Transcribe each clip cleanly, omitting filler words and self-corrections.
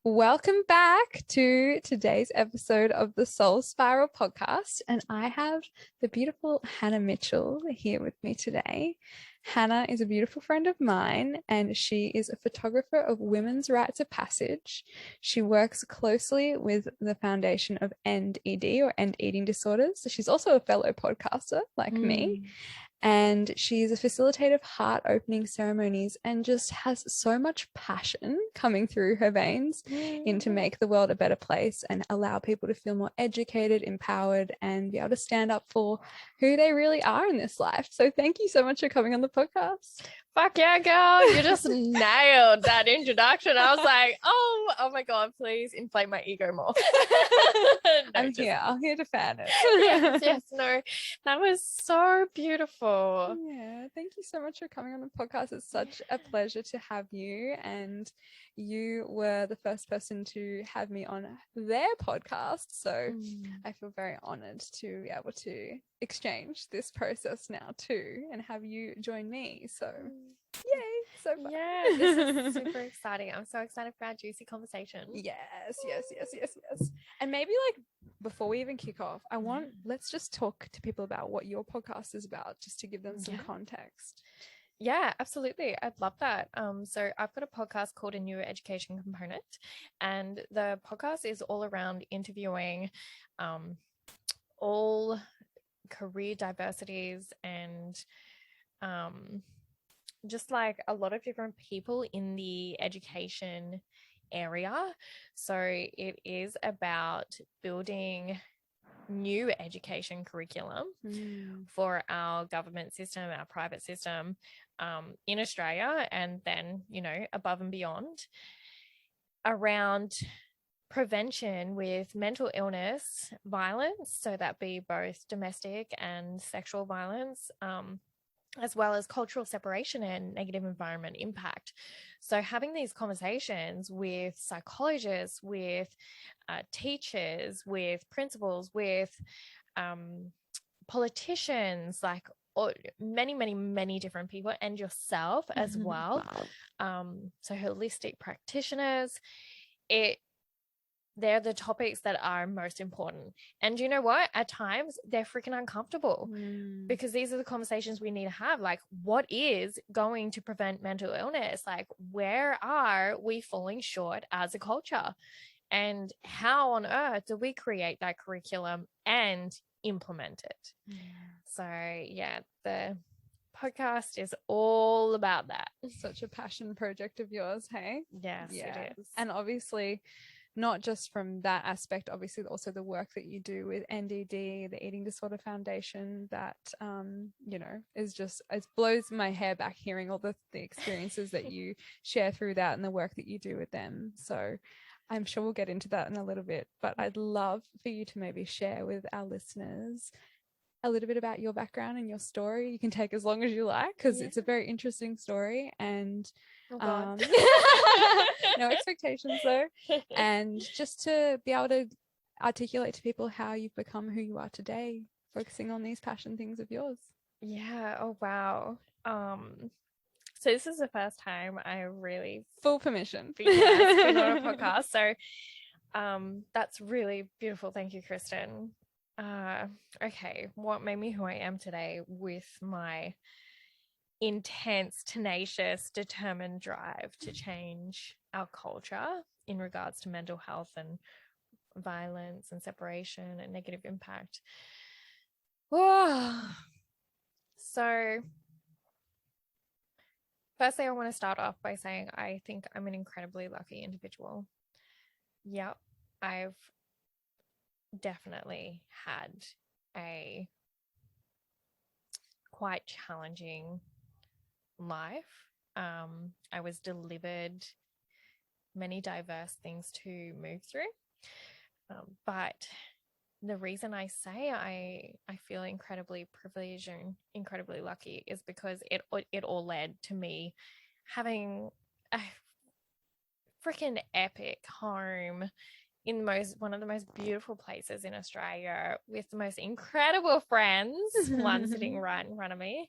Welcome back to today's episode of the Soul Spiral podcast. And I have the beautiful Hannah Mitchell here with me today. Hannah is a beautiful friend of mine, and she is a photographer of women's rites of passage. She works closely with the foundation of End ED, or End Eating Disorders. So she's also a fellow podcaster like me. And she's a facilitator of heart-opening ceremonies and just has so much passion coming through her veins into make the world a better place and allow people to feel more educated, empowered, and be able to stand up for who they really are in this life. So thank you so much for coming on the podcast. Fuck yeah, girl. You just nailed that introduction. I was like, oh my God, please inflate my ego more. I'm here to fan it. yes, no, that was so beautiful. Yeah, thank you so much for coming on the podcast. It's such a pleasure to have you. And you were the first person to have me on their podcast. So I feel very honored to be able to exchange this process now too and have you join me. So yay, so fun. Yeah, this is super exciting. I'm so excited for our juicy conversation. Yes. And maybe like before we even kick off, let's just talk to people about what your podcast is about, just to give them some context. Yeah, absolutely. I'd love that. So I've got a podcast called A New Education Component, and the podcast is all around interviewing all career diversities and just like a lot of different people in the education area. So it is about building new education curriculum for our government system, our private system in Australia, and then, above and beyond, around prevention with mental illness, violence, so that be both domestic and sexual violence, as well as cultural separation and negative environment impact. So having these conversations with psychologists, with teachers, with principals, with politicians, like many different people, and yourself as well. So holistic practitioners, they're the topics that are most important. And you know what? At times, they're freaking uncomfortable because these are the conversations we need to have. Like, what is going to prevent mental illness? Like, where are we falling short as a culture? And how on earth do we create that curriculum and implement it? So, yeah, the podcast is all about that. Such a passion project of yours, hey? Yes, it is. And obviously, not just from that aspect, obviously also the work that you do with NDD, the Eating Disorder Foundation, that is just, it blows my hair back hearing all the experiences that you share through that and the work that you do with them. So I'm sure we'll get into that in a little bit, but I'd love for you to maybe share with our listeners a little bit about your background and your story. You can take as long as you like, because it's a very interesting story, and no expectations though. And just to be able to articulate to people how you've become who you are today, focusing on these passion things of yours. Yeah. Oh, wow. So this is the first time I really full permission been on a podcast. So that's really beautiful. Thank you, Kristen. Okay, what made me who I am today with my intense, tenacious, determined drive to change our culture in regards to mental health and violence and separation and negative impact. So firstly, I want to start off by saying I think I'm an incredibly lucky individual. Yep, I've definitely had a quite challenging life. I was delivered many diverse things to move through, but the reason I say I feel incredibly privileged and incredibly lucky is because it all led to me having a freaking epic home in one of the most beautiful places in Australia with the most incredible friends, one sitting right in front of me.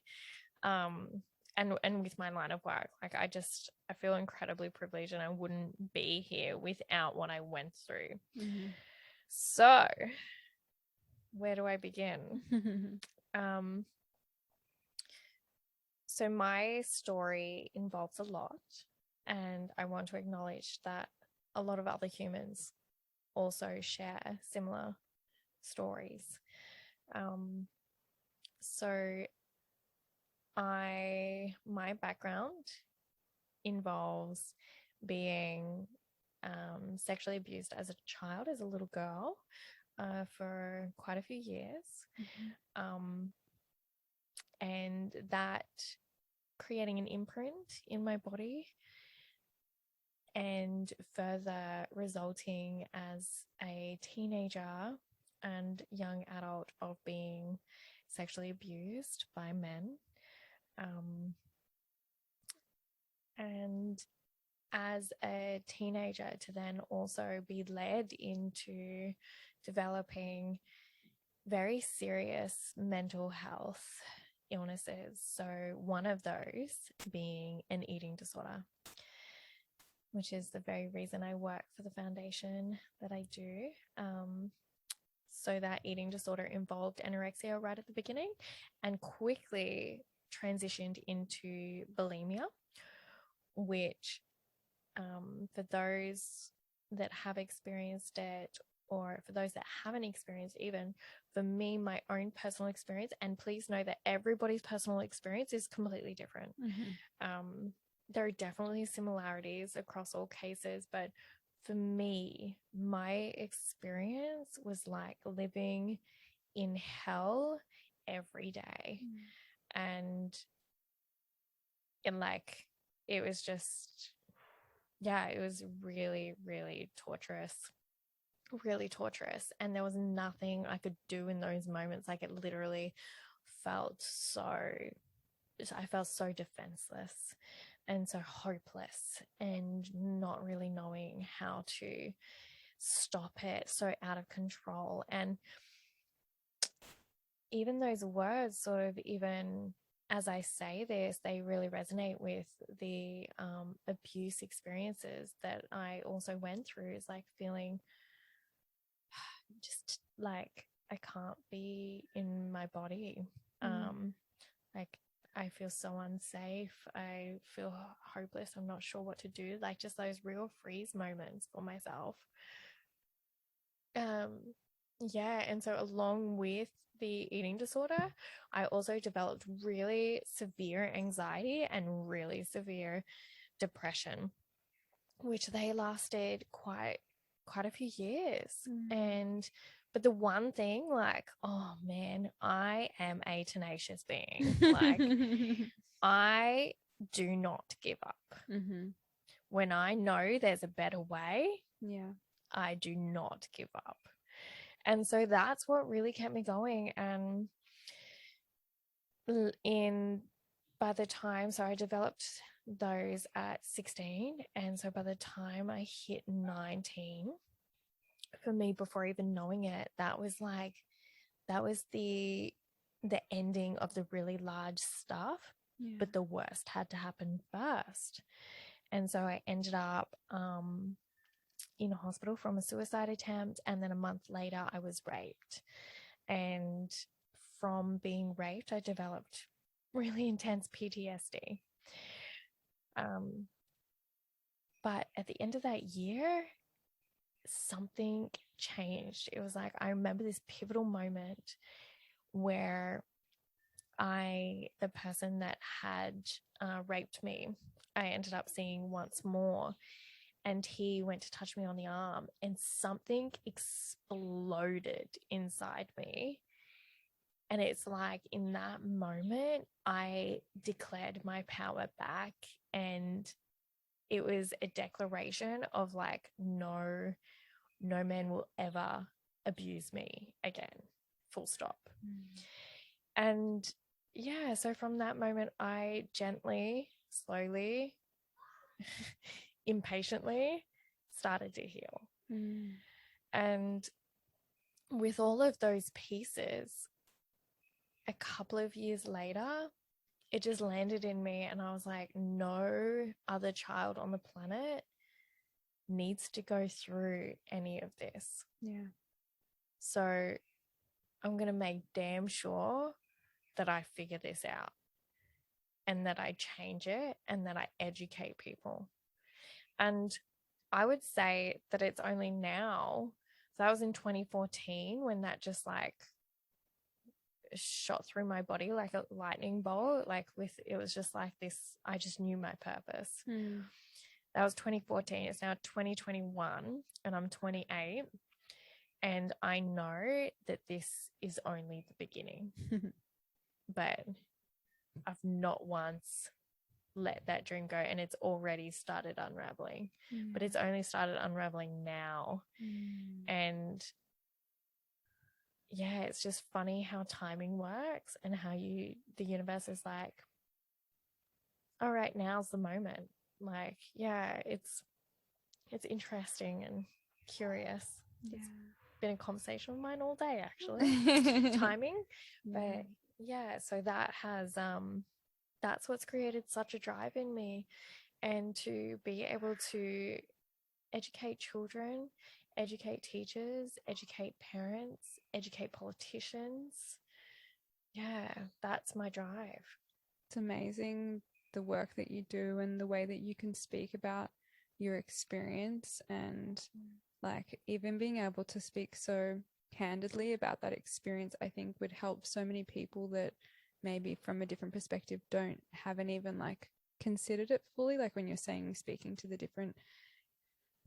and with my line of work, like I feel incredibly privileged, and I wouldn't be here without what I went through. So where do I begin? So my story involves a lot, and I want to acknowledge that a lot of other humans also share similar stories. So my background involves being sexually abused as a child, as a little girl, for quite a few years. And that creating an imprint in my body, and further resulting as a teenager and young adult of being sexually abused by men. And as a teenager to then also be led into developing very serious mental health illnesses. So one of those being an eating disorder, which is the very reason I work for the foundation that I do. So that eating disorder involved anorexia right at the beginning, and quickly transitioned into bulimia, which for those that have experienced it, or for those that haven't experienced, even for me, my own personal experience, and please know that everybody's personal experience is completely different. There are definitely similarities across all cases, but for me, my experience was like living in hell every day. And it was just, it was really, really torturous. Really torturous. And there was nothing I could do in those moments. Like, it literally I felt so defenseless and so hopeless, and not really knowing how to stop it, so out of control. And even those words sort of, even as I say this, they really resonate with the abuse experiences that I also went through. Is like feeling just like I can't be in my body. Like I feel so unsafe. I feel hopeless. I'm not sure what to do. Like just those real freeze moments for myself. And so along with the eating disorder, I also developed really severe anxiety and really severe depression, which they lasted quite a few years. But the one thing, like, oh man, I am a tenacious being. Like, I do not give up. When I know there's a better way, I do not give up. And so that's what really kept me going. And by the time, so I developed those at 16. And so by the time I hit 19, for me, before even knowing it, that was the ending of the really large stuff. But the worst had to happen first. And so I ended up in a hospital from a suicide attempt, and then a month later I was raped. And from being raped, I developed really intense PTSD. But at the end of that year, something changed. It was like, I remember this pivotal moment where the person that had raped me, I ended up seeing once more, and he went to touch me on the arm, and something exploded inside me. And it's like, in that moment, I declared my power back, and it was a declaration of like, no man will ever abuse me again, full stop. And so from that moment, I gently, slowly, impatiently started to heal. And with all of those pieces, a couple of years later, it just landed in me, and I was like, no other child on the planet needs to go through any of this. Yeah. So I'm going to make damn sure that I figure this out, and that I change it, and that I educate people. And I would say that it's only now, so that was in 2014 when that just like shot through my body like a lightning bolt, like it was just like this, I just knew my purpose. That was 2014. It's now 2021 and I'm 28, and I know that this is only the beginning. But I've not once let that dream go, and it's already started unraveling. But it's only started unraveling now. And yeah, it's just funny how timing works, and how the universe is like, all right, now's the moment. Like, yeah, it's interesting and curious. Yeah. It's been a conversation of mine all day, actually. Timing. But yeah, so that has that's what's created such a drive in me, and to be able to educate children, educate teachers, educate parents, educate politicians. Yeah, that's my drive. It's amazing the work that you do and the way that you can speak about your experience, and like even being able to speak so candidly about that experience, I think would help so many people that maybe from a different perspective haven't even like considered it fully. Like when you're saying speaking to the different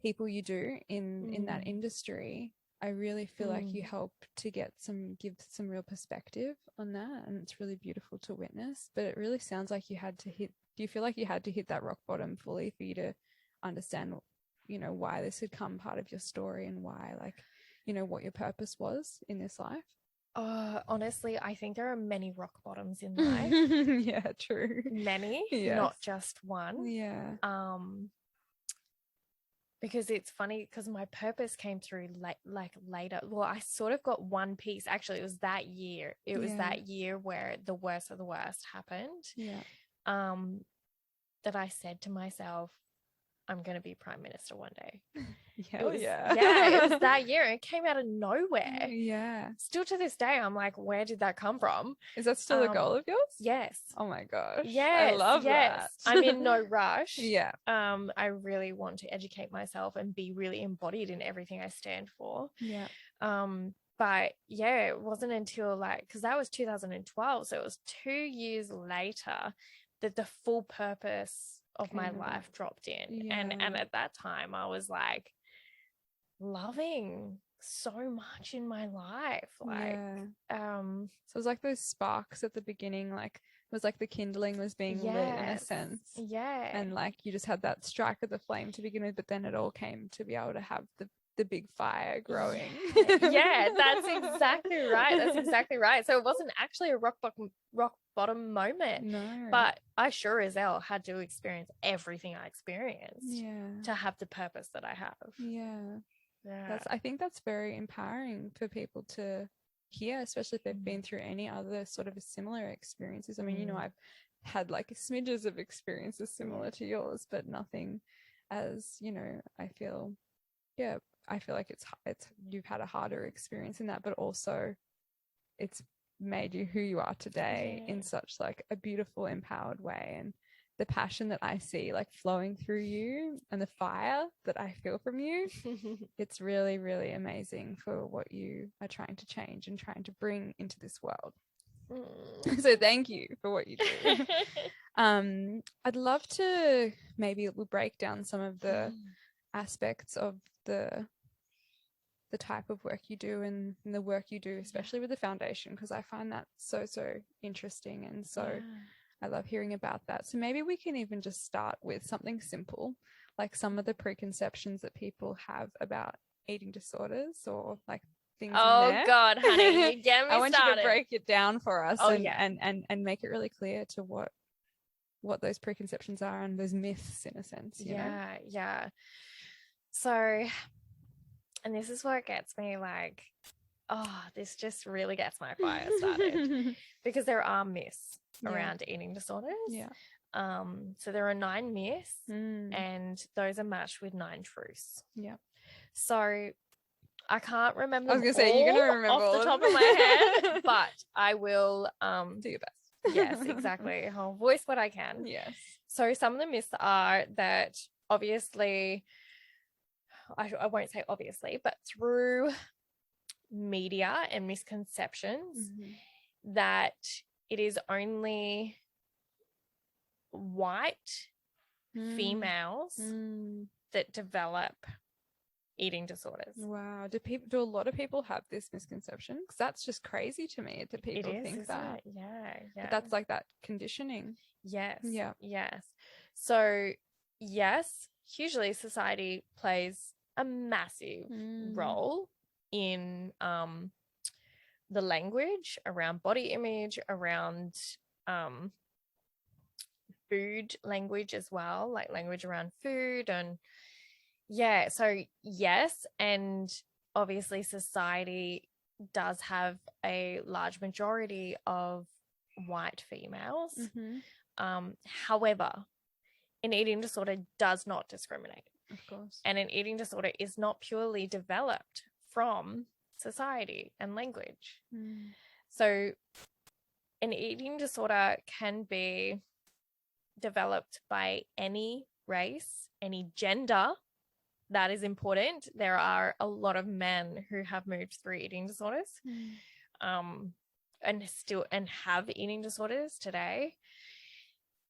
people you do in that industry, I really feel like you help to give some real perspective on that, and it's really beautiful to witness. But it really sounds like do you feel like you had to hit that rock bottom fully for you to understand, why this had come part of your story, and why, like, what your purpose was in this life? Honestly, I think there are many rock bottoms in life. Yeah, true. Many, yes. Not just one. Yeah. Because it's funny, because my purpose came through later. Well, I sort of got one piece. Actually, it was that year. It was that year where the worst of the worst happened. Yeah. That I said to myself, I'm going to be Prime Minister one day. Hell yeah. Yeah, it was that year. It came out of nowhere. Yeah. Still to this day, I'm like, where did that come from? Is that still a goal of yours? Yes. Oh my gosh. Yes. I love that. I'm in no rush. Yeah. I really want to educate myself and be really embodied in everything I stand for. Yeah. But yeah, it wasn't until because that was 2012. So it was 2 years later that the full purpose of my life dropped in. Yeah. And at that time I was like loving so much in my life. So it was like those sparks at the beginning, like it was like the kindling was being lit in a sense. Yeah. And like you just had that strike of the flame to begin with, but then it all came to be able to have the big fire growing. Yeah, that's exactly right. That's exactly right. So it wasn't actually a rock bottom moment. No. But I sure as hell had to experience everything I experienced to have the purpose that I have. Yeah. Yeah. I think that's very empowering for people to hear, especially if they've been through any other sort of similar experiences. I mean, I've had like smidges of experiences similar to yours, but nothing as, I feel like it's you've had a harder experience in that, but also it's made you who you are today in such like a beautiful, empowered way. And the passion that I see like flowing through you and the fire that I feel from you, it's really, really amazing for what you are trying to change and trying to bring into this world. So thank you for what you do. I'd love to maybe we'll break down some of the aspects of the type of work you do and the work you do, especially with the foundation, because I find that so interesting, and so I love hearing about that. So maybe we can even just start with something simple, like some of the preconceptions that people have about eating disorders, or like things in there. God, honey, you get me I want started. you to break it down for us and make it really clear to what those preconceptions are and those myths in a sense. You know? Yeah. So, and this is what gets me like this just really gets my fire started because there are myths around eating disorders. Yeah. So there are 9 myths Mm. and those are matched with 9 truths. Yeah. So I can't remember I was them gonna say, you're gonna all remember off all the of top them. of my head, but I will Do your best. yes, exactly. I'll voice what I can. Yes. So some of the myths are that obviously, I won't say obviously, but through media and misconceptions that it is only white females that develop eating disorders. Wow. Do a lot of people have this misconception? Because that's just crazy to me that people It is, think that. Yeah. But that's like that conditioning. Yes. Yeah. Yes. So yes, hugely society plays a massive role in the language around body image, around food language as well, like language around food. And yeah, so yes, and obviously society does have a large majority of white females. However, an eating disorder does not discriminate. Of course. And an eating disorder is not purely developed from society and language. So an eating disorder can be developed by any race, any gender. That is important. There are a lot of men who have moved through eating disorders and have eating disorders today.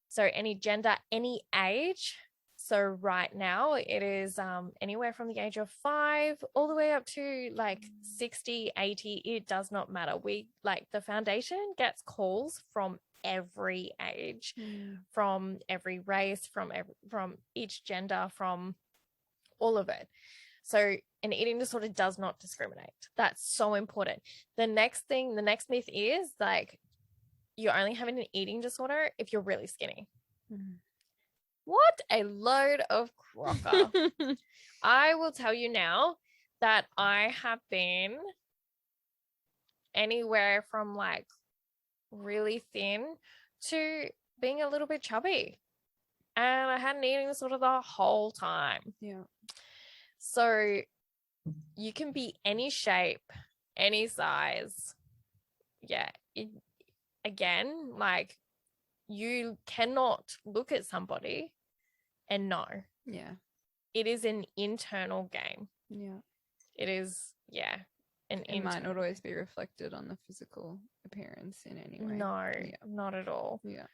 So any gender, any age. So right now it is anywhere from the age of 5 all the way up to like 60, 80. It does not matter. We like the foundation gets calls from every age, from every race, from each gender, from all of it. So an eating disorder does not discriminate. That's so important. The next myth is like you're only having an eating disorder if you're really skinny. What a load of crocker. I will tell you now that I have been anywhere from like really thin to being a little bit chubby. And I had an eating disorder the whole time. Yeah. So you can be any shape, any size. Yeah. Again, like you cannot look at somebody and know. Yeah. It is an internal game. Yeah. It is, yeah. It might not always be reflected on the physical appearance in any way. No, not at all. Yeah.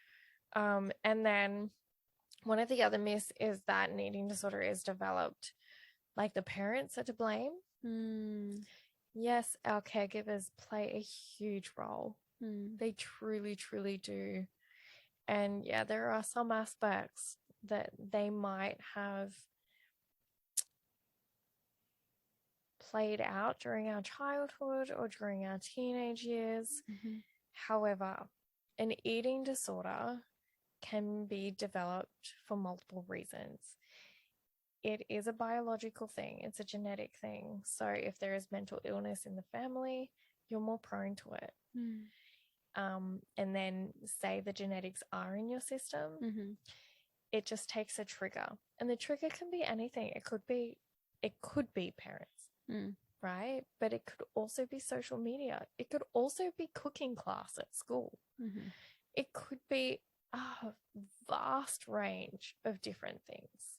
And then one of the other myths is that an eating disorder is developed like the parents are to blame. Yes, our caregivers play a huge role. They truly, truly do. And yeah, there are some aspects that they might have played out during our childhood or during our teenage years. However, an eating disorder can be developed for multiple reasons. It is a biological thing. It's a genetic thing. So if there is mental illness in the family, you're more prone to it. And then say the genetics are in your system, it just takes a trigger. And the trigger can be anything. It could be parents, right? But it could also be social media. It could also be cooking class at school. It could be a vast range of different things.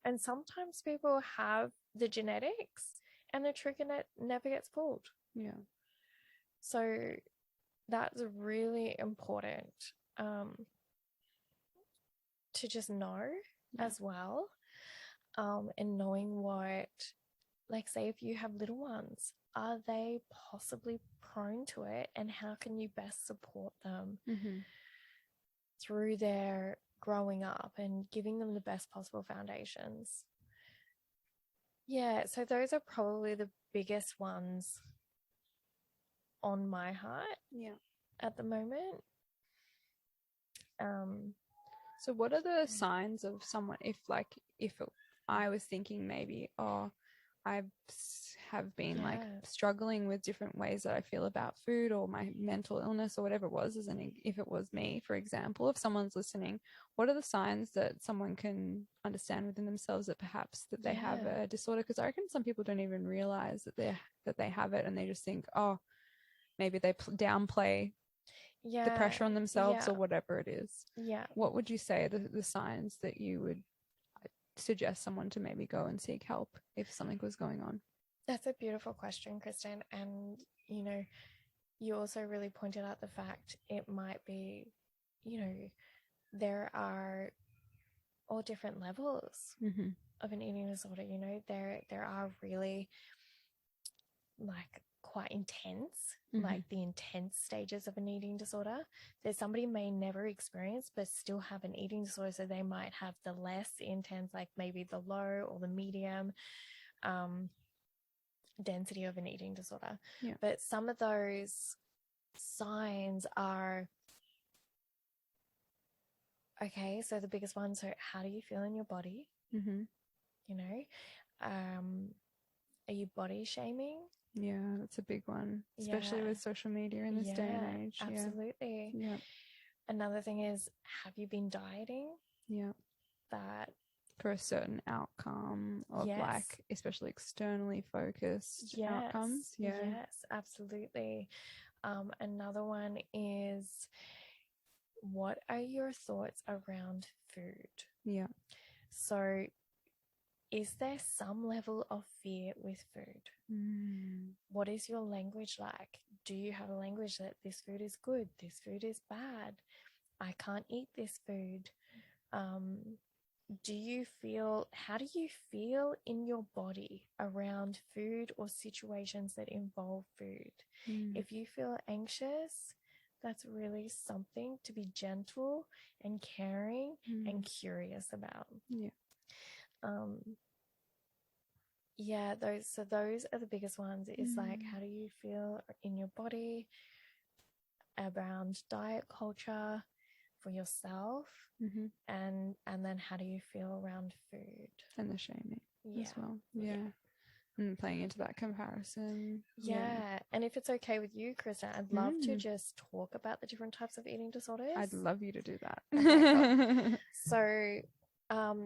And sometimes people have the genetics and the trigger never gets pulled. Yeah. So that's really important to just know as well. And knowing what, like say if you have little ones, are they possibly prone to it? And how can you best support them through their growing up and giving them the best possible foundations? Yeah, so those are probably the biggest ones on my heart at the moment. So what are the signs of someone if I was thinking maybe, I have been like Yeah. struggling with different ways that I feel about food or my mental illness or whatever it was, if it was me, for example, if someone's listening, what are the signs that someone can understand within themselves that perhaps that they have Yeah. a disorder? Because I reckon some people don't even realize that they have it, and they just think, oh, maybe they downplay the Yeah. pressure on themselves Yeah. or whatever it is. Yeah. What would you say are the signs that you would suggest someone to maybe go and seek help if something was going on? That's a beautiful question, Kristen. And, you also really pointed out the fact it might be, there are all different levels Mm-hmm. of an eating disorder. There are really like quite intense, Mm-hmm. like the intense stages of an eating disorder that somebody may never experience but still have an eating disorder. So they might have the less intense, like maybe the low or the medium density of an eating disorder. Yeah. But some of those signs are okay. So the biggest one, so how do you feel in your body? Mm-hmm. You know, are you body shaming? Yeah, that's a big one, especially Yeah. with social media in this day and age. Absolutely. Yeah. Another thing is, have you been dieting? Yeah. That, For a certain outcome of yes. like, especially externally focused outcomes. Yeah. Yes, absolutely. Another one is, what are your thoughts around food? Yeah. So, is there some level of fear with food? What is your language like? Do you have a language that this food is good, this food is bad, I can't eat this food? How do you feel in your body around food or situations that involve food? If you feel anxious, that's really something to be gentle and caring and curious about. Yeah. Yeah, those are the biggest ones. Is like, how do you feel in your body around diet culture for yourself, and then how do you feel around food And the shaming as well. yeah. And playing into that comparison. Yeah. And if it's okay with you, Kristen, I'd love to just talk about the different types of eating disorders. I'd love you to do that. Okay, cool. So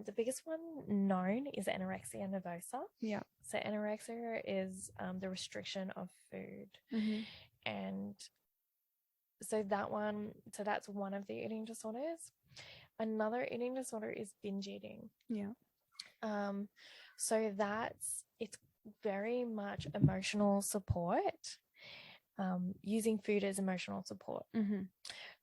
the biggest one known is anorexia nervosa. Yeah. So anorexia is the restriction of food. And so that's one of the eating disorders. Another eating disorder is binge eating. Yeah. So it's very much emotional support, using food as emotional support.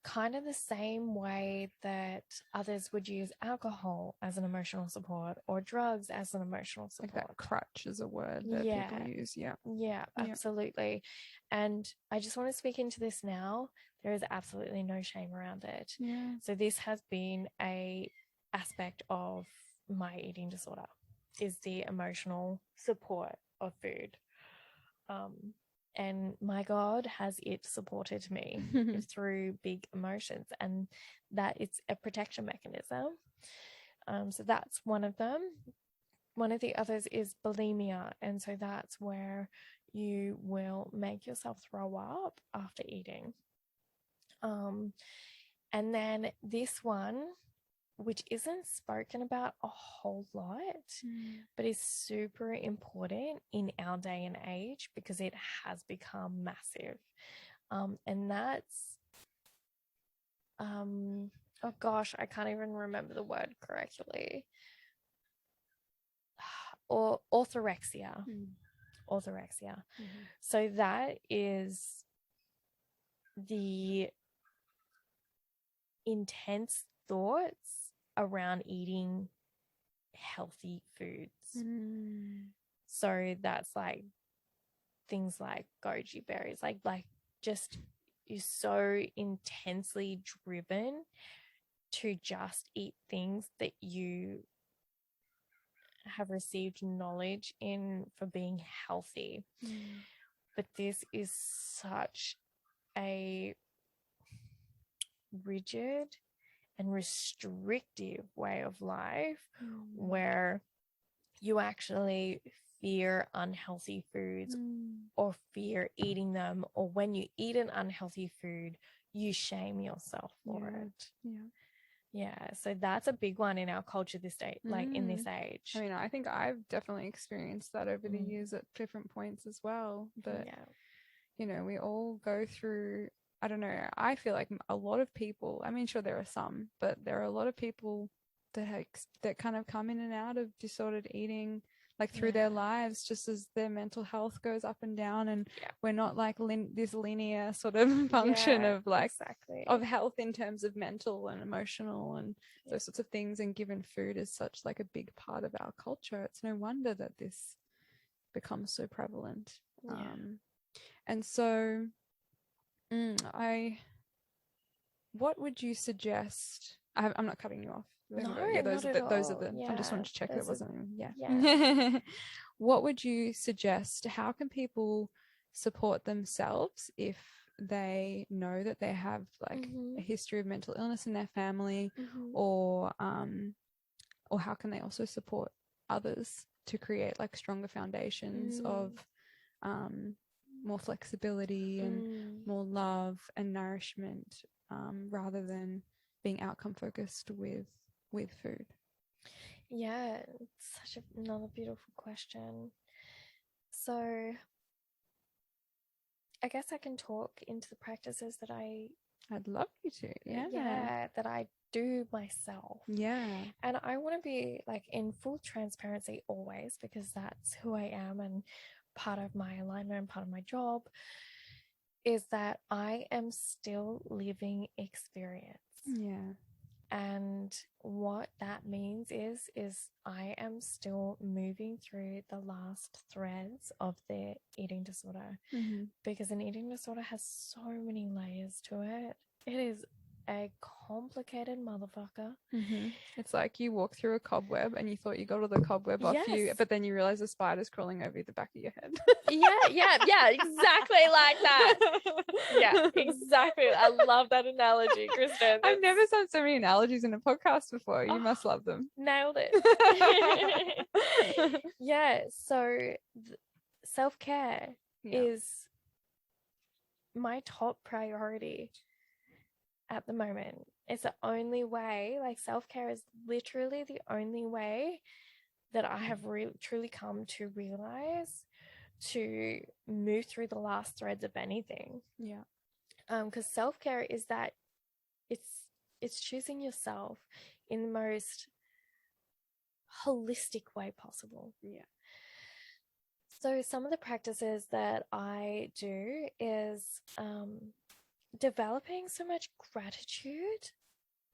Kind of the same way that others would use alcohol as an emotional support or drugs as an emotional support. Like that crutch is a word that people use. Yeah, absolutely. And I just want to speak into this now. There is absolutely no shame around it. Yeah. So this has been a aspect of my eating disorder, is the emotional support of food. And my God, has it supported me through big emotions, and that it's a protection mechanism. So that's one of them. One of the others is bulimia. And so that's where you will make yourself throw up after eating. And then this one, which isn't spoken about a whole lot, but is super important in our day and age because it has become massive. And that's, oh gosh, I can't even remember the word correctly. Or orthorexia. Orthorexia. So that is the intense thoughts around eating healthy foods. So that's like things like goji berries, like just you're so intensely driven to just eat things that you have received knowledge in for being healthy. But this is such a rigid and restrictive way of life where you actually fear unhealthy foods or fear eating them, or when you eat an unhealthy food, you shame yourself for it. Yeah, so that's a big one in our culture this day, like in this age. I mean, I think I've definitely experienced that over the years at different points as well. But, you know, we all go through, I don't know, I feel like a lot of people, I mean, sure, there are some, but there are a lot of people that kind of come in and out of disordered eating, like through their lives, just as their mental health goes up and down, and we're not like this linear sort of function of like of health in terms of mental and emotional and those sorts of things. And given food is such like a big part of our culture, it's no wonder that this becomes so prevalent. And so what would you suggest? I'm not cutting you off. No, those not are at the. all. I just wanted to check it wasn't. What would you suggest? How can people support themselves if they know that they have like a history of mental illness in their family, or how can they also support others to create like stronger foundations of more flexibility and more love and nourishment, rather than being outcome focused with food? Yeah, it's another beautiful question. So I guess I can talk into the practices that I'd love you to. that I do myself. And I want to be like in full transparency always, because that's who I am, and part of my alignment, part of my job is that I am still living experience. And what that means is I am still moving through the last threads of the eating disorder, because an eating disorder has so many layers to it. It is a complicated motherfucker. It's like you walk through a cobweb and you thought you got all the cobweb off you, but then you realize the spider's crawling over the back of your head. Exactly like that. Exactly. I love that analogy, Kristen. I've never said so many analogies in a podcast before. You must love them. Nailed it. So self-care is my top priority at the moment. It's the only way, like self-care is literally the only way that I have truly come to realize to move through the last threads of anything. Because self-care is that it's choosing yourself in the most holistic way possible. So some of the practices that I do is developing so much gratitude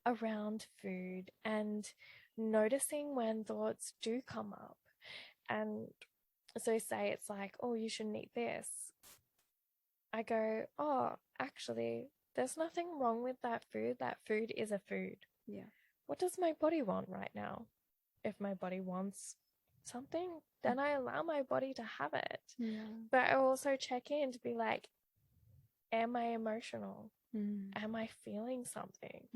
around food and noticing when thoughts do come up. And so say it's like, oh, you shouldn't eat this. I go, oh, actually, there's nothing wrong with that food. That food is a food. What does my body want right now? If my body wants something, then I allow my body to have it. But I also check in to be like, am I emotional? Am I feeling something?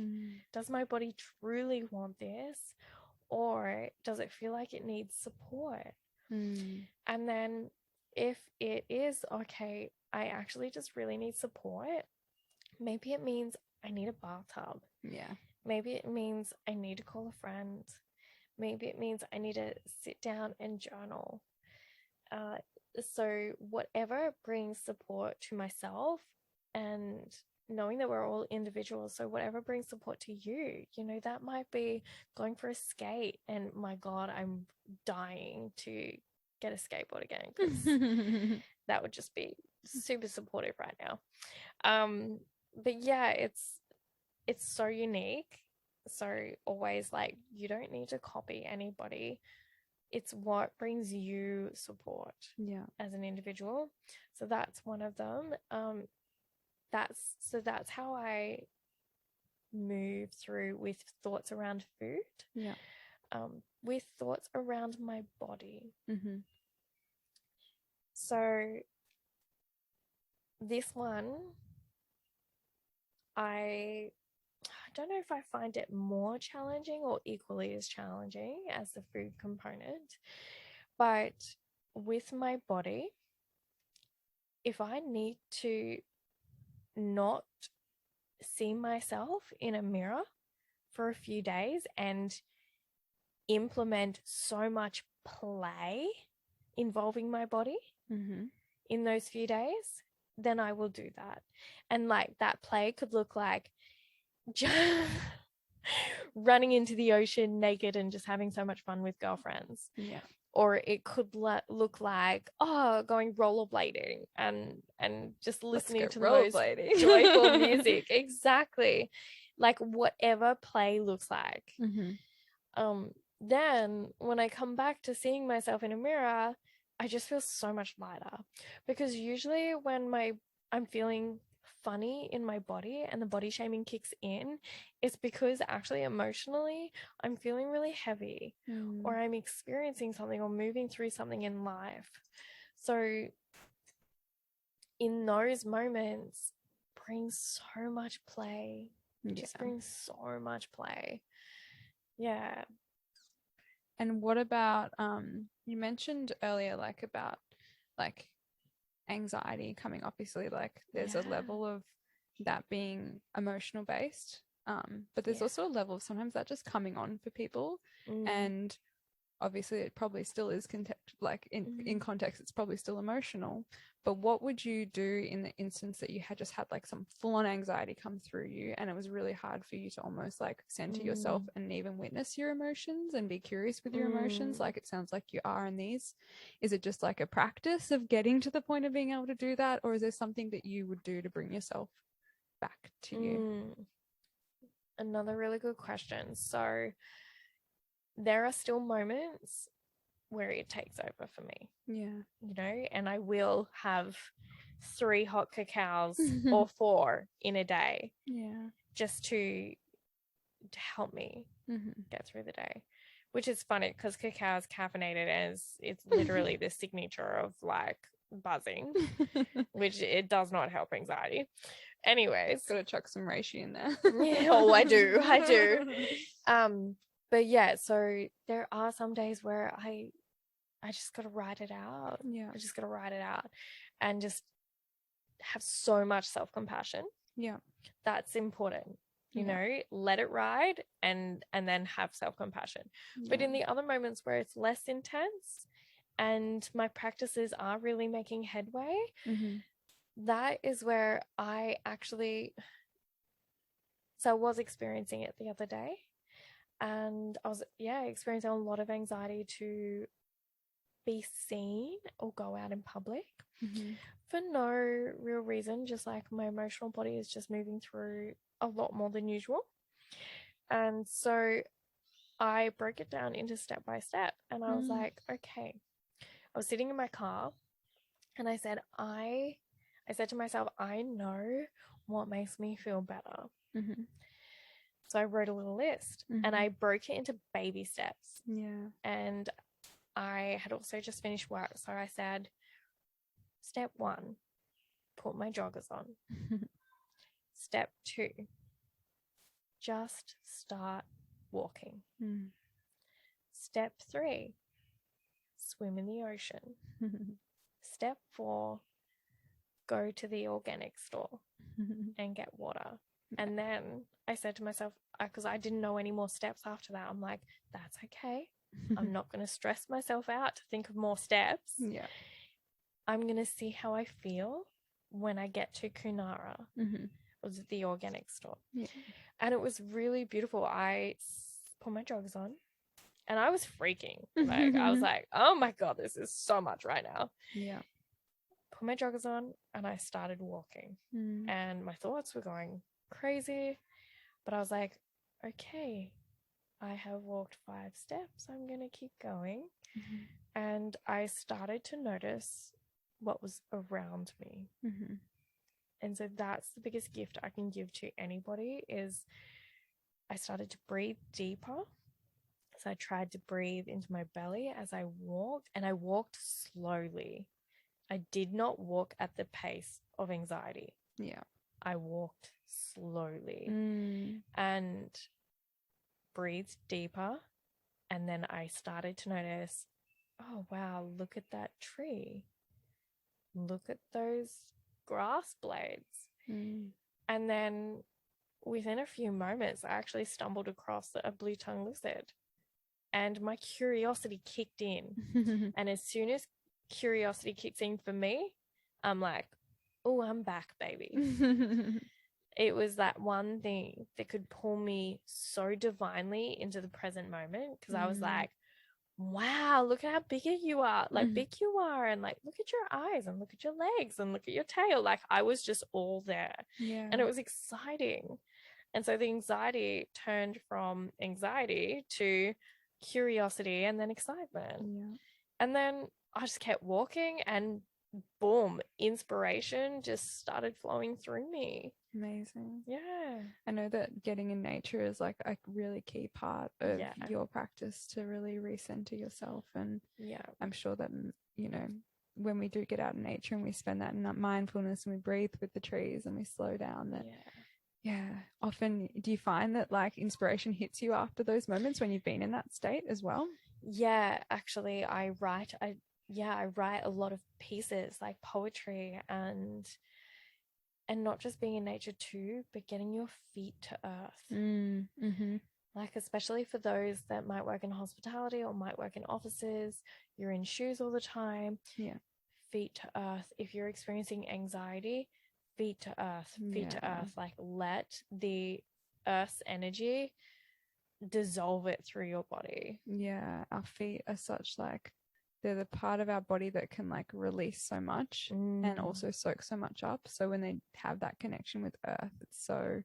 Does my body truly want this? Or does it feel like it needs support? And then if it is, okay, I actually just really need support, maybe it means I need a bathtub. Maybe it means I need to call a friend. Maybe it means I need to sit down and journal. So whatever brings support to myself, and knowing that we're all individuals, so whatever brings support to you, you know, that might be going for a skate, and my God, I'm dying to get a skateboard again, because that would just be super supportive right now. But yeah, it's so unique. So always like, you don't need to copy anybody. It's what brings you support as an individual. So that's one of them. That's how I move through with thoughts around food. With thoughts around my body. So this one, I don't know if I find it more challenging or equally as challenging as the food component, but with my body, if I need to not see myself in a mirror for a few days and implement so much play involving my body in those few days, then I will do that. And like that play could look like just running into the ocean naked and just having so much fun with girlfriends. Yeah. Or it could look like, going rollerblading and just listening to the most joyful music. Exactly. Like whatever play looks like. Then when I come back to seeing myself in a mirror, I just feel so much lighter, because usually when I'm feeling funny in my body and the body shaming kicks in, it's because actually emotionally I'm feeling really heavy or I'm experiencing something or moving through something in life. So in those moments, bring so much play. Just bring so much play. Yeah. And what about you mentioned earlier like about like anxiety coming, obviously like there's a level of that being emotional based, but there's also a level of sometimes that just coming on for people, and obviously it probably still is in context it's probably still emotional. But what would you do in the instance that you had just had like some full-on anxiety come through you and it was really hard for you to almost like center yourself and even witness your emotions and be curious with your emotions, like it sounds like you are in these? Is it just like a practice of getting to the point of being able to do that, or is there something that you would do to bring yourself back to you? Another really good question. So there are still moments where it takes over for me. Yeah. And I will have 3 hot cacaos or 4 in a day. Yeah. Just to help me get through the day. Which is funny because cacao is caffeinated and it's literally the signature of like buzzing, which it does not help anxiety. Anyways. Gotta chuck some reishi in there. Yeah, I do. But yeah, so there are some days where I just gotta write it out. Yeah. I just gotta write it out and just have so much self-compassion. Yeah. That's important. Let it ride and then have self-compassion. But in the other moments where it's less intense and my practices are really making headway, that is where I was experiencing it the other day, and I was experiencing a lot of anxiety to be seen or go out in public for no real reason, just like my emotional body is just moving through a lot more than usual. And so I broke it down into step by step, and I was like, okay. I was sitting in my car and I said to myself, I know what makes me feel better. So I wrote a little list and I broke it into baby steps. Yeah. And I had also just finished work. So I said, step 1, put my joggers on. Step 2, just start walking. Step 3, swim in the ocean. Step 4, go to the organic store and get water. And then I said to myself, because I didn't know any more steps after that, I'm like, that's okay. I'm not going to stress myself out to think of more steps. Yeah. I'm going to see how I feel when I get to Kunara, was the organic store. Yeah. And it was really beautiful. I put my joggers on and I was freaking. Like, I was like, oh my God, this is so much right now. Yeah. Put my joggers on and I started walking. And my thoughts were going crazy. But I was like, okay, I have walked 5 steps. I'm going to keep going. And I started to notice what was around me. And so that's the biggest gift I can give to anybody is I started to breathe deeper. So I tried to breathe into my belly as I walked, and I walked slowly. I did not walk at the pace of anxiety. Yeah. I walked slowly and breathed deeper. And then I started to notice oh, wow, look at that tree. Look at those grass blades. And then within a few moments, I actually stumbled across a blue-tongued lizard and my curiosity kicked in. And as soon as curiosity kicks in for me, I'm like, oh, I'm back, baby. It was that one thing that could pull me so divinely into the present moment, because I was like, wow, look at how big you are, like big you are, and like look at your eyes and look at your legs and look at your tail. Like I was just all there. And it was exciting. And so the anxiety turned from anxiety to curiosity and then excitement. And then I just kept walking and boom, inspiration just started flowing through me. Amazing. Yeah. I know that getting in nature is like a really key part of your practice to really recenter yourself. And I'm sure that, you know, when we do get out in nature and we spend that in that mindfulness and we breathe with the trees and we slow down, that often do you find that like inspiration hits you after those moments when you've been in that state as well? Yeah, actually I write a lot of pieces like poetry and not just being in nature too, but getting your feet to earth. Like especially for those that might work in hospitality or might work in offices, you're in shoes all the time. Feet to earth. If you're experiencing anxiety, feet to earth, like let the earth's energy dissolve it through your body. Our feet are such like they're the part of our body that can like release so much and also soak so much up. So when they have that connection with earth, it's so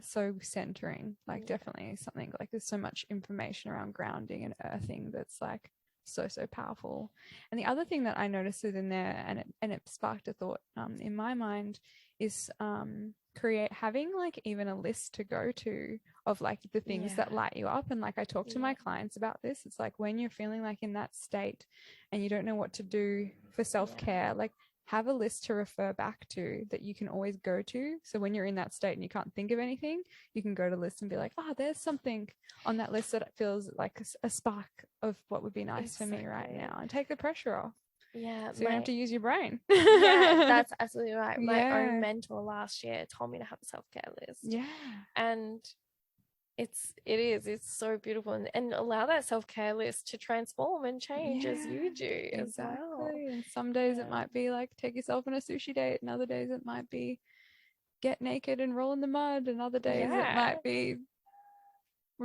so centering. Like definitely something like there's so much information around grounding and earthing that's like so powerful. And the other thing that I noticed within there, and it sparked a thought in my mind, is having like even a list to go to of like the things that light you up. And like I talk to my clients about this, it's like when you're feeling like in that state and you don't know what to do for self-care, like have a list to refer back to that you can always go to. So when you're in that state and you can't think of anything, you can go to list and be like, oh, there's something on that list that feels like a spark of what would be nice for me right now, and take the pressure off. So you don't have to use your brain. That's absolutely right. My own mentor last year told me to have a self-care list. And it's so beautiful, and allow that self-care list to transform and change as you do as well. And some days it might be like take yourself on a sushi date, and other days it might be get naked and roll in the mud, and other days it might be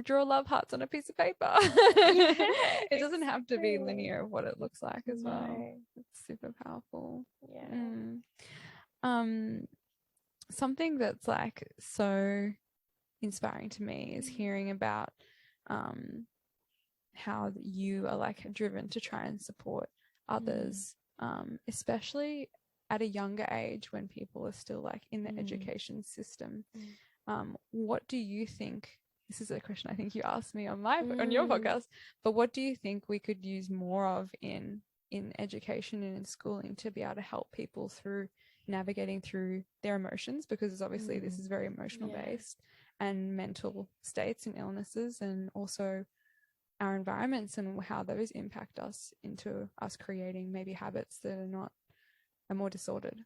draw love hearts on a piece of paper. It doesn't have to be linear of what it looks like as well. It's super powerful. Something that's like so inspiring to me is hearing about how you are like driven to try and support others, especially at a younger age when people are still like in the education system. What do you think? This is a question I think you asked me on your podcast, but what do you think we could use more of in education and in schooling to be able to help people through navigating through their emotions? Because obviously this is very emotional based, and mental states and illnesses, and also our environments and how those impact us into us creating maybe habits that are more disordered.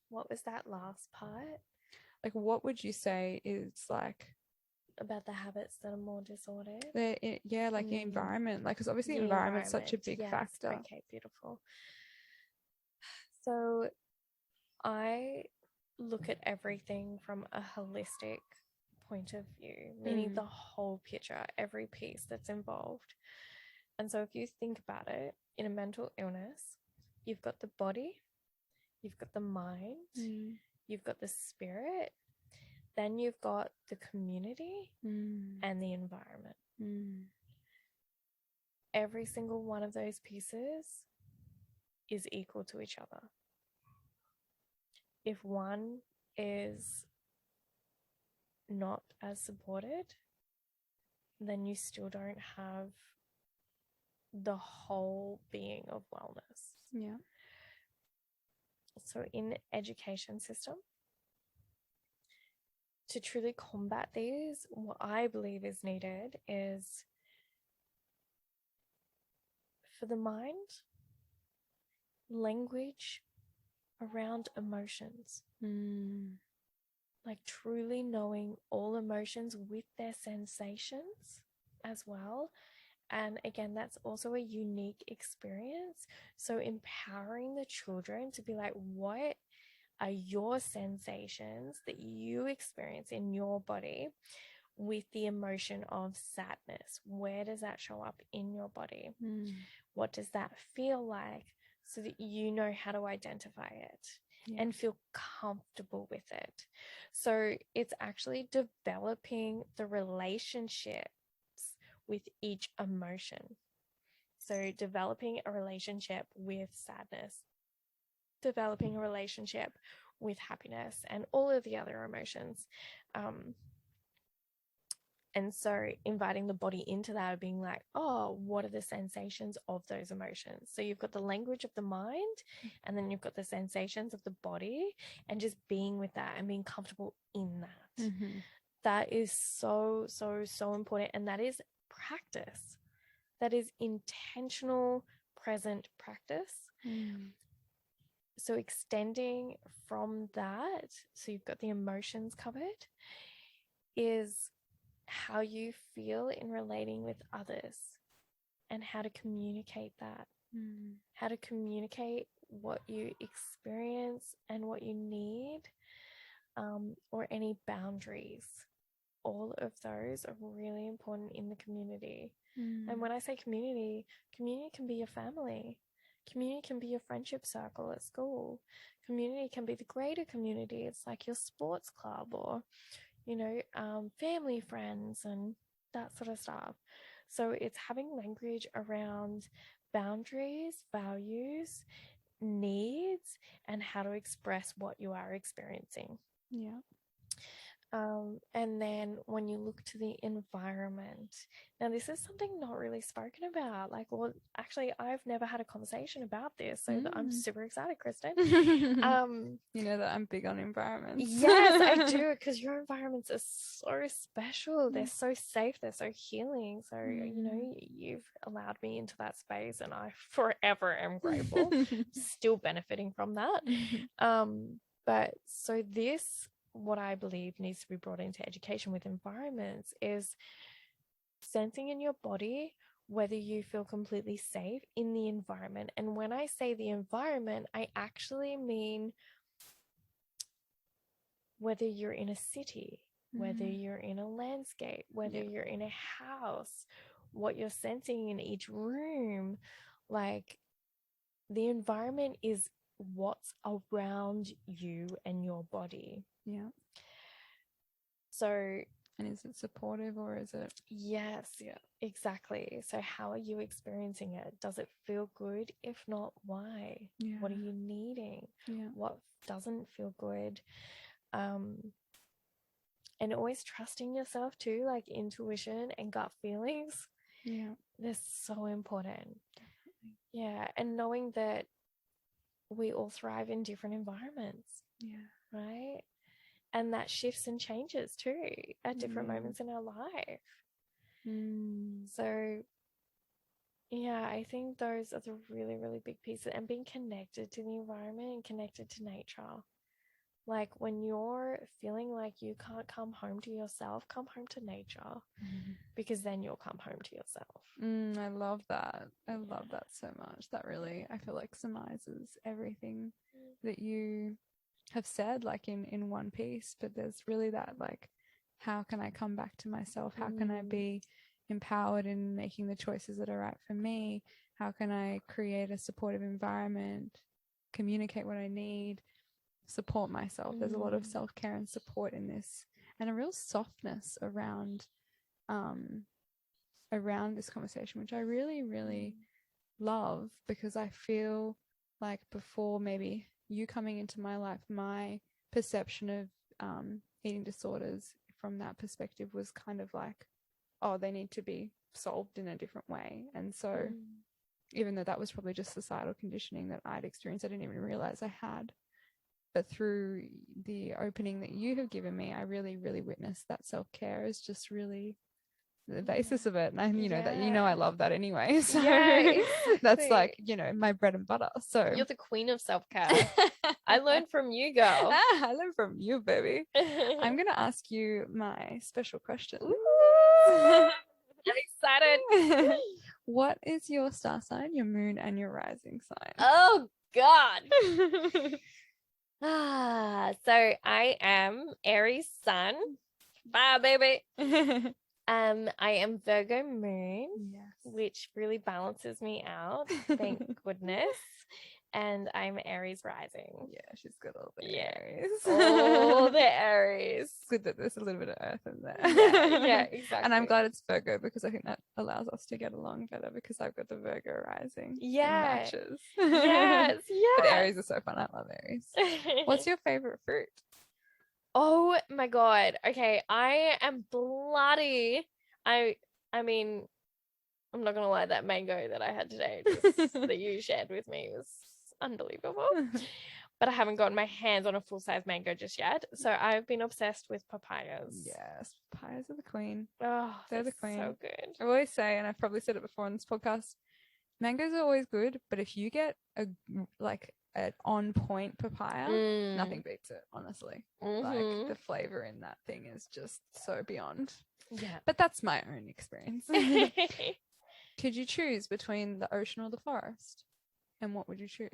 What was that last part? Like, what would you say is like about the habits that are more disordered? The environment, like, because obviously environment's such a big factor. Okay, beautiful. So I look at everything from a holistic point of view, meaning the whole picture, every piece that's involved. And so if you think about it, in a mental illness, you've got the body, you've got the mind, you've got the spirit, then you've got the community and the environment. Every single one of those pieces is equal to each other. If one is not as supported, then you still don't have the whole being of wellness. So in education system, to truly combat these, what I believe is needed is for the mind, language around emotions. Like truly knowing all emotions with their sensations as well. And again, that's also a unique experience. So empowering the children to be like, what are your sensations that you experience in your body with the emotion of sadness? Where does that show up in your body? What does that feel like, so that you know how to identify it and feel comfortable with it? So it's actually developing the relationships with each emotion. So developing a relationship with sadness, developing a relationship with happiness and all of the other emotions. And so inviting the body into that of being like, oh, what are the sensations of those emotions? So you've got the language of the mind, and then you've got the sensations of the body, and just being with that and being comfortable in that. That is so, so, so important. And that is practice. That is intentional, present practice. So extending from that, so you've got the emotions covered, is how you feel in relating with others and how to communicate that. How to communicate what you experience and what you need, or any boundaries. All of those are really important in the community. And when I say community, community can be your family. Community can be your friendship circle at school. Community can be the greater community. It's like your sports club, or, family, friends, and that sort of stuff. So it's having language around boundaries, values, needs, and how to express what you are experiencing. And then when you look to the environment, now this is something not really spoken about. Actually, I've never had a conversation about this, so I'm super excited, Kristen. You know that I'm big on environments. Yes, I do, because your environments are so special. They're so safe. They're so healing. So, you've allowed me into that space, and I forever am grateful. Still benefiting from that. But so this, what I believe needs to be brought into education with environments, is sensing in your body whether you feel completely safe in the environment. And when I say the environment, I actually mean whether you're in a city, whether you're in a landscape, whether you're in a house, what you're sensing in each room. Like, the environment is what's around you and your body. So, and is it supportive, or is it? Yes, exactly. So how are you experiencing it? Does it feel good? If not, why? What are you needing? What doesn't feel good? And always trusting yourself too, like intuition and gut feelings. They're so important. And knowing that we all thrive in different environments. Right? And that shifts and changes too at different moments in our life. So, I think those are the really, really big pieces. And being connected to the environment and connected to nature. Like, when you're feeling like you can't come home to yourself, come home to nature, because then you'll come home to yourself. I love that. I love that so much. That really, I feel like, surmises everything that you have said, like in one piece. But there's really that, like, how can I come back to myself? How can I be empowered in making the choices that are right for me? How can I create a supportive environment, communicate what I need, support myself? There's a lot of self-care and support in this, and a real softness around this conversation, which I really, really love, because I feel like before maybe you coming into my life, my perception of eating disorders from that perspective was kind of like, oh, they need to be solved in a different way. And so even though that was probably just societal conditioning that I'd experienced, I didn't even realize I had. But through the opening that you have given me, I really, really witnessed that self-care is just really the basis of it. And I, that I love that anyway. So that's like, my bread and butter. So you're the queen of self-care. I learned from you, girl. I learned from you, baby. I'm gonna ask you my special question. I'm excited. What is your star sign, your moon, and your rising sign? Oh God. So I am Aries sun. Bye, baby. I am Virgo moon, which really balances me out. Thank goodness. And I'm Aries rising. Yeah, she's got all the Aries. All the Aries. It's good that there's a little bit of earth in there. Yeah, exactly. And I'm glad it's Virgo because I think that allows us to get along better because I've got the Virgo rising. Yeah. It matches. Yes. But Aries are so fun. I love Aries. What's your favorite fruit? Oh my God. Okay, I am bloody. I mean, I'm not gonna lie, that mango that I had today that you shared with me was unbelievable. But I haven't gotten my hands on a full-size mango just yet. So I've been obsessed with papayas. Yes, papayas are the queen. Oh, they're the queen. So good. I always say, and I've probably said it before on this podcast, mangoes are always good, but if you get an on point papaya, nothing beats it, honestly. Like the flavor in that thing is just so beyond. Yeah. But that's my own experience. Could you choose between the ocean or the forest? And what would you choose?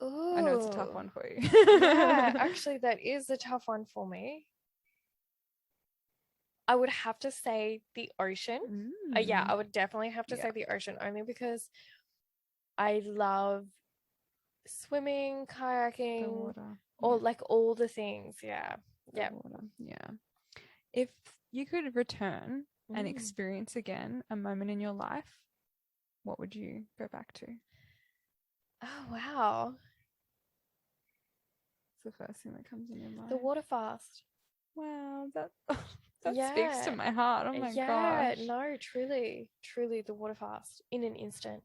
Ooh. I know it's a tough one for you. Yeah, actually that is a tough one for me. I would have to say the ocean. Yeah, I would definitely have to say the ocean, only because I love swimming, kayaking, or like all the things. Yeah. Yeah. Yeah. If you could return and experience again a moment in your life, what would you go back to? Oh, wow. It's the first thing that comes in your mind. The water fast. Wow, that speaks to my heart. Oh my gosh. Yeah, no, truly, the water fast in an instant.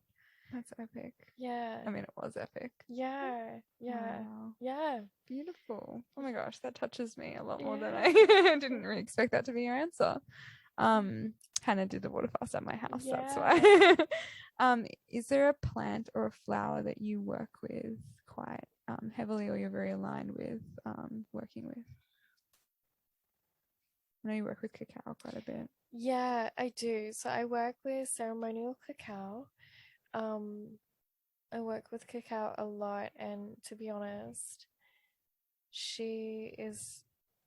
That's epic. Yeah. I mean, it was epic. Yeah. Wow. Yeah. Beautiful. Oh my gosh, that touches me a lot more than I didn't really expect that to be your answer. Hannah did the water fast at my house. That's why. Is there a plant or a flower that you work with quite heavily, or you're very aligned with working with? I know you work with cacao quite a bit. Yeah, I do. So I work with ceremonial cacao. I work with cacao a lot, and to be honest, she is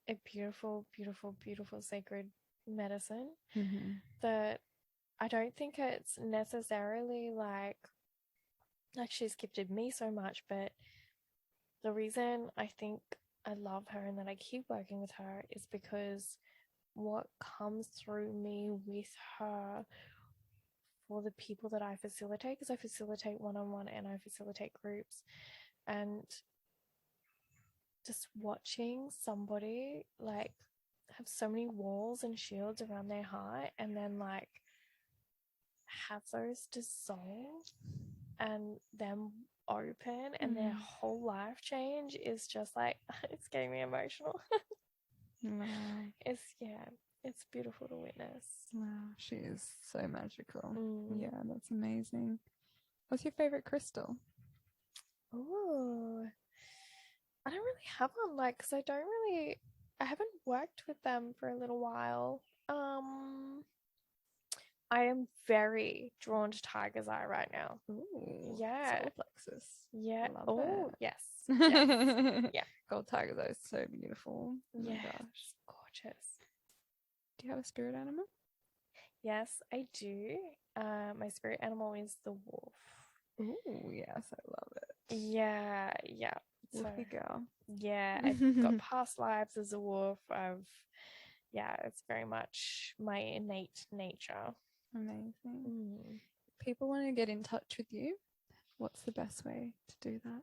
a beautiful, beautiful, beautiful sacred medicine that I don't think it's necessarily like she's gifted me so much, but the reason I think I love her and that I keep working with her is because what comes through me with her for the people that I facilitate, because I facilitate one-on-one and I facilitate groups, and just watching somebody like have so many walls and shields around their heart and then like have those dissolve and them open and their whole life change is just like, it's getting me emotional. It's beautiful to witness. Wow, she is so magical. Yeah, that's amazing. What's your favorite crystal? Oh, I don't really have one, like, because I haven't worked with them for a little while. I am very drawn to tiger's eye right now. Ooh, yeah. Solar plexus. Yeah. Oh, yes. Yeah. Gold tiger's eye is so beautiful. Oh my gosh. Gorgeous. Do you have a spirit animal? Yes, I do. My spirit animal is the wolf. Ooh, yes, I love it. Yeah. Wolfy girl. Yeah, I've got past lives as a wolf. It's very much my innate nature. Amazing. People want to get in touch with you. What's the best way to do that?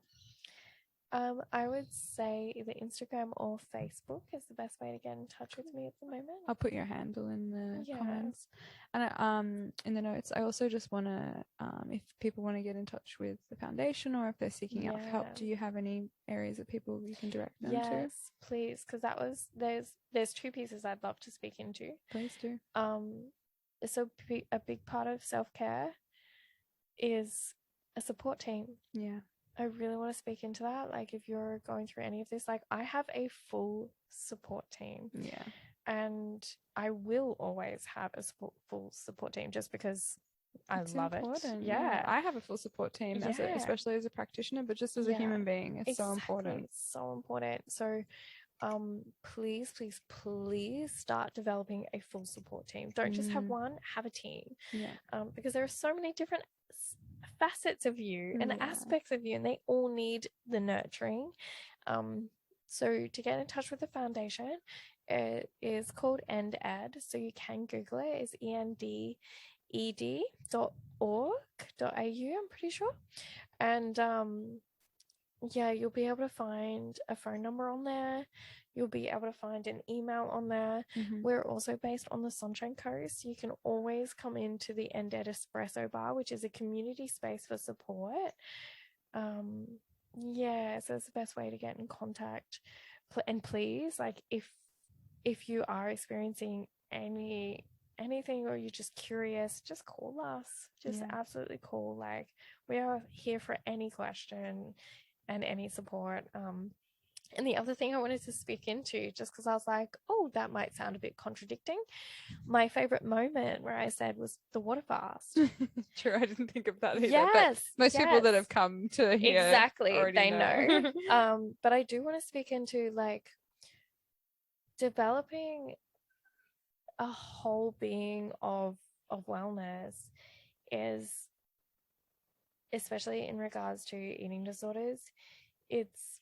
I would say either Instagram or Facebook is the best way to get in touch with me at the moment. I'll put your handle in the Yeah. comments and in the notes. I also just want to, if people want to get in touch with the foundation or if they're seeking out help, Yeah. do you have any areas that people you can direct them to? Yes, please, because there's two pieces I'd love to speak into. Please do. So a big part of self-care is a support team. Yeah. I really want to speak into that. Like, if you're going through any of this, like, I have a full support team. Yeah. And I will always have a full support team just because I love important. it. Yeah. I have a full support team, especially as a practitioner, but just as a human being, it's so important. It's so important. So please start developing a full support team. Don't just have one, have a team. Yeah. Because there are so many different facets of you and aspects of you, and they all need the nurturing. So to get in touch with the foundation, it is called EndEd. So you can Google it. It's ended.org.au, I'm pretty sure. And you'll be able to find a phone number on there. You'll be able to find an email on there. We're also based on the Sunshine Coast. You can always come into the EndEd Espresso Bar, which is a community space for support. So it's the best way to get in contact. And please, like, if you are experiencing anything or you're just curious, just call us. Just absolutely call. Like, we are here for any question and any support. And the other thing I wanted to speak into, just because I was like, oh, that might sound a bit contradicting. My favorite moment where I said was the water fast. True, I didn't think of that either. Yes, but most people that have come to here they know. But I do want to speak into, like, developing a whole being of wellness is, especially in regards to eating disorders, it's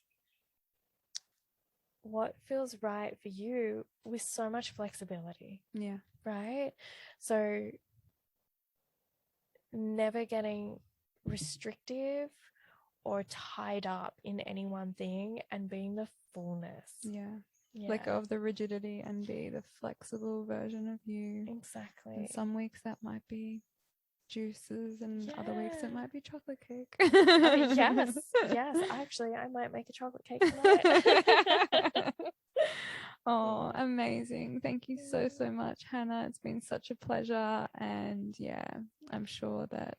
what feels right for you with so much flexibility. Yeah. Right? So never getting restrictive or tied up in any one thing and being the fullness. Yeah. Let go of the rigidity and be the flexible version of you. Exactly. And some weeks that might be juices and other weeks it might be chocolate cake. Yes. Actually, I might make a chocolate cake tonight. Oh, amazing. Thank you so much, Hannah. It's been such a pleasure. And I'm sure that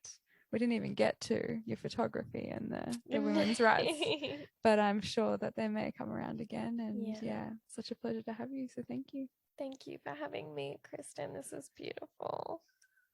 we didn't even get to your photography and the women's rights, but I'm sure that they may come around again. And such a pleasure to have you. So thank you. Thank you for having me, Kristen. This was beautiful.